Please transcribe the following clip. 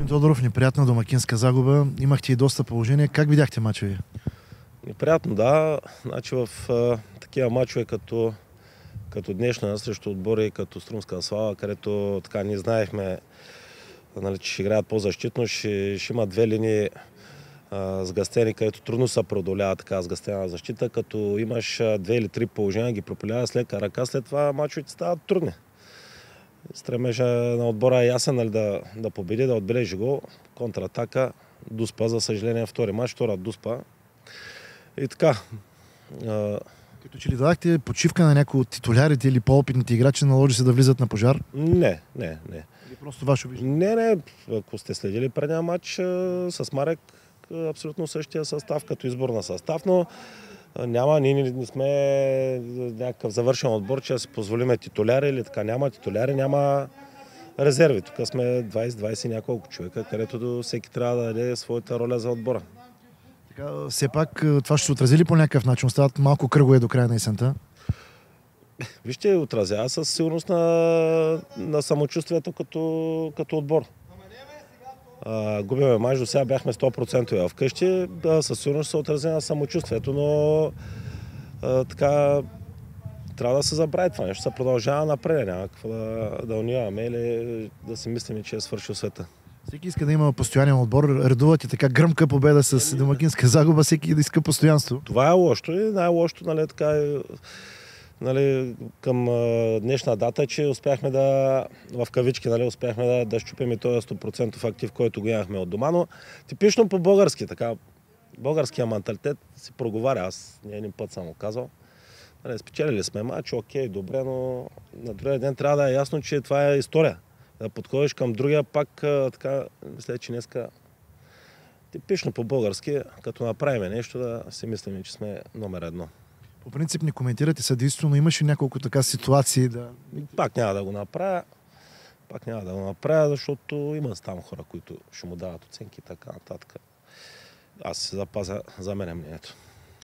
Господин Тодоров, неприятна домакинска загуба. Имахте и доста положения. Как видяхте мача ви? Неприятно, да. Значи в такива мачове като днешна срещу отбори като Струмска Слава, където така ние знаехме, нали, че ще играят по-защитно, ще има две линии сгъстени, където трудно се преодолява така сгъстена защита, като имаш две или три положения, ги пропилява с лека ръка, след това мачовете стават трудни. Стремежа на отбора е ясен, нали, да победи, да отбележи гол. Контратака, Дуспа, за съжаление, втори мач, втора Дуспа. И така. Като че ли дадахте почивка на някои от титулярите или по-опитните играчи, наложи се да влизат на пожар? Не. Или просто ваше виждане? Не. Ако сте следили предния матч с Марек, абсолютно същия състав, като избор на състав, но ние не сме някакъв завършен отбор, че да си позволиме титуляри или така. Няма титуляри, няма резерви. Тук сме 20 няколко човека, където всеки трябва да даде своята роля за отбора. Така, все пак това ще се отрази ли по някакъв начин? Остават малко кръгове до края на есента. Вижте, отразява със сигурност на самочувствието като отбор. Губиме мач, до сега бяхме 100% вкъщи, със сигурност се отрази на самочувствието, но така трябва да се забрави това нещо, се продължава напред, няма какво да униваме или да си мислим, че е свършил света. Всеки иска да има постоянен отбор, редувате така гръмка победа с домакинска загуба, всеки да иска постоянство. Това е лошо и най-лошото, нали, така нали, към днешна дата, че успяхме в кавички, нали, успяхме да щупим и този 100% актив, който го имахме от дома, но типично по-български, така, българския менталитет си проговаря, аз не един път съм го казал. Нали, спечелили сме мач, окей, добре, но на другия ден трябва да е ясно, че това е история. Да подходиш към другия, пак така, мисля, че днеска типично по-български, като направим нещо, да си мислим, че сме номер едно. По принцип не коментирате съдействието, но имаше няколко така ситуации да... Пак няма да го направя. Защото има там хора, които ще му дават оценки и така нататък. Аз се запазя за мен мнението.